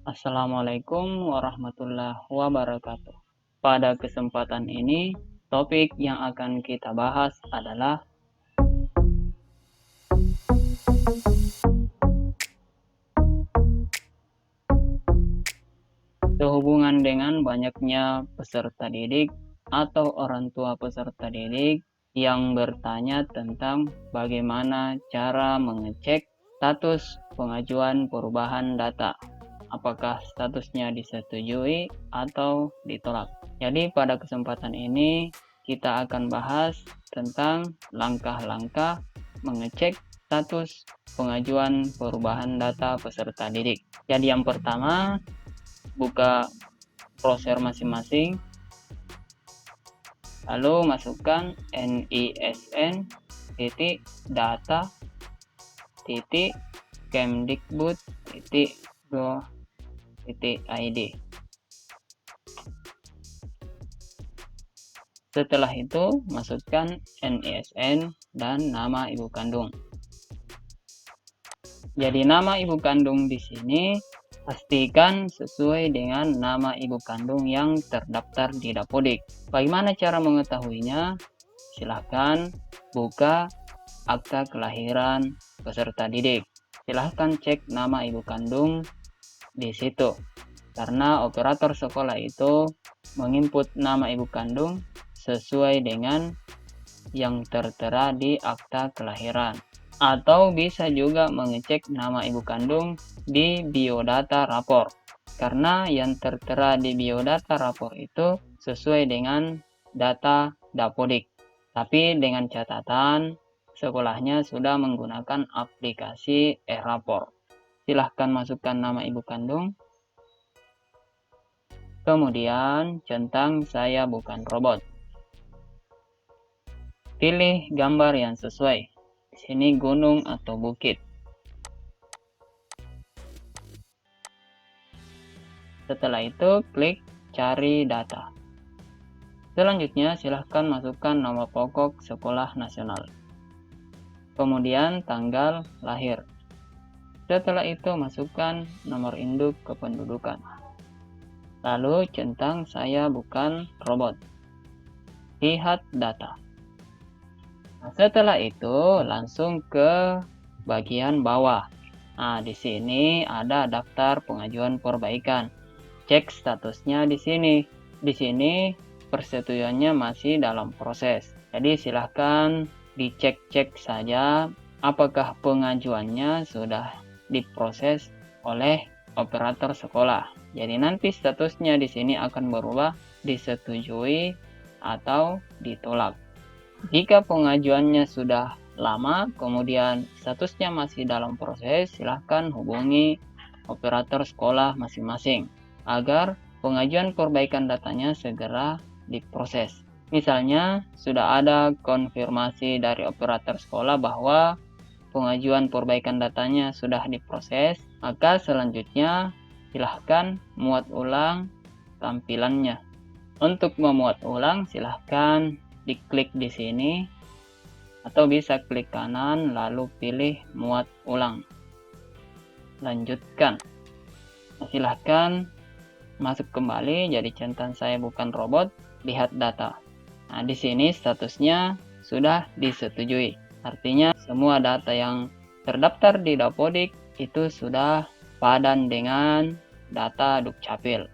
Assalamualaikum warahmatullahi wabarakatuh. Pada kesempatan ini, topik yang akan kita bahas adalah sehubungan dengan banyaknya peserta didik atau orang tua peserta didik yang bertanya tentang bagaimana cara mengecek status pengajuan perubahan data. Apakah statusnya disetujui atau ditolak. Jadi pada kesempatan ini kita akan bahas tentang langkah-langkah mengecek status pengajuan perubahan data peserta didik. Jadi yang pertama, buka browser masing-masing, lalu masukkan nisn.data.kemdikbud.go.id. Setelah itu, masukkan NISN dan nama ibu kandung. Jadi nama ibu kandung di sini pastikan sesuai dengan nama ibu kandung yang terdaftar di Dapodik. Bagaimana cara mengetahuinya? Silahkan buka akta kelahiran peserta didik. Silahkan cek nama ibu kandung di situ. Karena operator sekolah itu menginput nama ibu kandung sesuai dengan yang tertera di akta kelahiran. Atau bisa juga mengecek nama ibu kandung di biodata rapor. Karena yang tertera di biodata rapor itu sesuai dengan data Dapodik. Tapi dengan catatan sekolahnya sudah menggunakan aplikasi e-rapor. Silahkan masukkan nama ibu kandung. Kemudian centang saya bukan robot. Pilih gambar yang sesuai. Di sini gunung atau bukit. Setelah itu klik cari data. Selanjutnya silahkan masukkan nama pokok sekolah nasional. Kemudian tanggal lahir. Setelah itu masukkan nomor induk kependudukan. Lalu centang saya bukan robot. Lihat data. Nah, setelah itu langsung ke bagian bawah. Nah, di sini ada daftar pengajuan perbaikan. Cek statusnya di sini. Di sini persetujuannya masih dalam proses. Jadi silahkan dicek-cek saja apakah pengajuannya sudah diproses oleh operator sekolah. Jadi nanti statusnya di sini akan berubah disetujui atau ditolak. Jika pengajuannya sudah lama, kemudian statusnya masih dalam proses, silahkan hubungi operator sekolah masing-masing agar pengajuan perbaikan datanya segera diproses. Misalnya, sudah ada konfirmasi dari operator sekolah bahwa pengajuan perbaikan datanya sudah diproses, maka selanjutnya silahkan muat ulang tampilannya. Untuk memuat ulang, silahkan diklik di sini atau bisa klik kanan lalu pilih muat ulang. Lanjutkan. Silahkan masuk kembali, jadi centang saya bukan robot, lihat data. Nah, di sini statusnya sudah disetujui. Artinya semua data yang terdaftar di Dapodik itu sudah padan dengan data Dukcapil.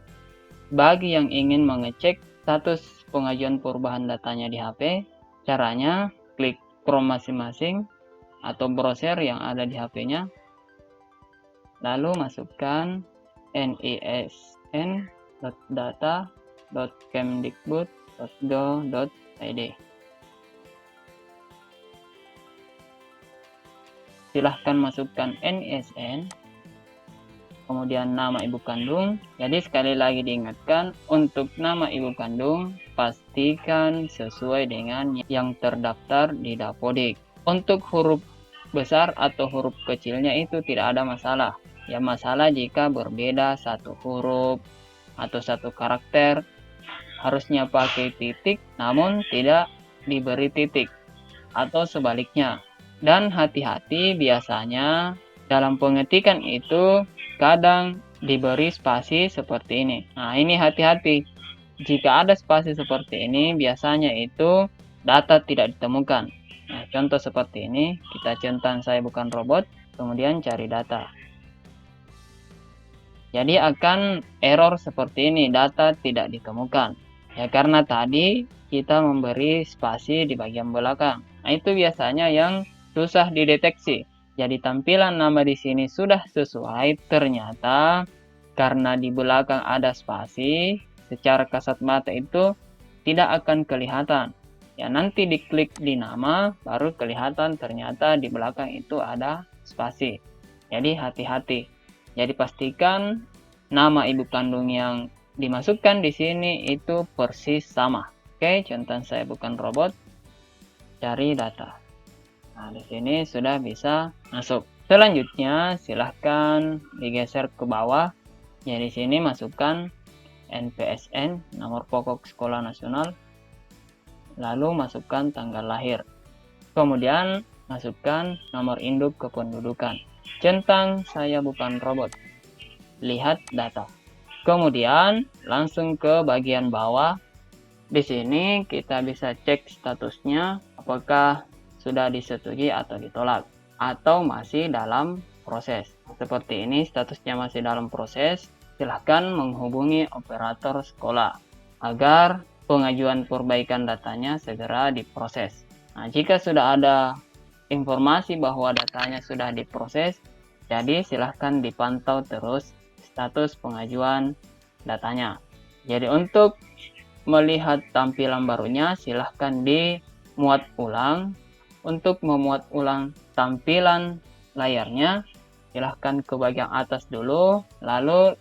Bagi yang ingin mengecek status pengajuan perubahan datanya di HP, caranya klik Chrome masing-masing atau browser yang ada di HP-nya. Lalu masukkan nisn.data.kemdikbud.go.id. Silahkan masukkan NISN, kemudian nama ibu kandung. Jadi sekali lagi diingatkan, untuk nama ibu kandung pastikan sesuai dengan yang terdaftar di Dapodik. Untuk huruf besar atau huruf kecilnya itu tidak ada masalah. Yang masalah jika berbeda satu huruf atau satu karakter, harusnya pakai titik namun tidak diberi titik, atau sebaliknya. Dan hati-hati, biasanya dalam pengetikan itu kadang diberi spasi seperti ini. Nah, ini hati-hati. Jika ada spasi seperti ini, biasanya itu data tidak ditemukan. Nah, contoh seperti ini, kita centang saya bukan robot, kemudian cari data. Jadi akan error seperti ini, data tidak ditemukan. Ya karena tadi kita memberi spasi di bagian belakang. Nah, itu biasanya yang susah dideteksi. Jadi tampilan nama di sini sudah sesuai, ternyata karena di belakang ada spasi, secara kasat mata itu tidak akan kelihatan. Ya nanti diklik di nama, baru kelihatan ternyata di belakang itu ada spasi. Jadi hati-hati. Jadi pastikan nama ibu kandung yang dimasukkan di sini itu persis sama. Oke, contoh saya bukan robot, cari data. Nah, di sini sudah bisa masuk. Selanjutnya, silahkan digeser ke bawah. Ya, di sini masukkan NPSN, nomor pokok sekolah nasional. Lalu masukkan tanggal lahir. Kemudian, masukkan nomor induk kependudukan. Centang saya bukan robot. Lihat data. Kemudian, langsung ke bagian bawah. Di sini kita bisa cek statusnya, apakah sudah disetujui atau ditolak, atau masih dalam proses. Seperti ini, statusnya masih dalam proses. Silahkan menghubungi operator sekolah agar pengajuan perbaikan datanya segera diproses. Nah, jika sudah ada informasi bahwa datanya sudah diproses, jadi silahkan dipantau terus status pengajuan datanya. Jadi untuk melihat tampilan barunya, silahkan dimuat ulang. Untuk memuat ulang tampilan layarnya, silahkan ke bagian atas dulu, lalu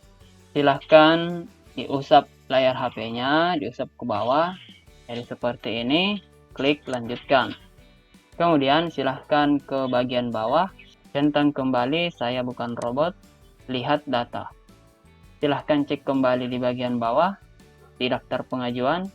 silahkan diusap layar HP-nya, diusap ke bawah. Jadi seperti ini, klik lanjutkan. Kemudian silahkan ke bagian bawah, centang kembali saya bukan robot, lihat data. Silahkan cek kembali di bagian bawah, di daftar pengajuan.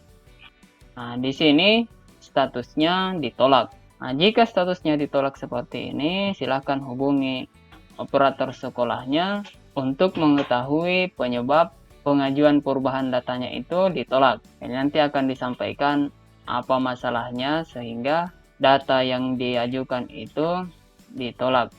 Nah, di sini statusnya ditolak. Nah, jika statusnya ditolak seperti ini, silahkan hubungi operator sekolahnya untuk mengetahui penyebab pengajuan perubahan datanya itu ditolak. Jadi nanti akan disampaikan apa masalahnya sehingga data yang diajukan itu ditolak.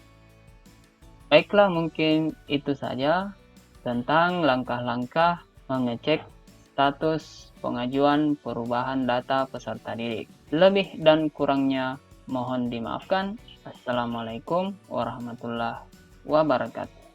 Baiklah, mungkin itu saja tentang langkah-langkah mengecek status pengajuan perubahan data peserta didik. Lebih dan kurangnya mohon dimaafkan. Assalamualaikum warahmatullahi wabarakatuh.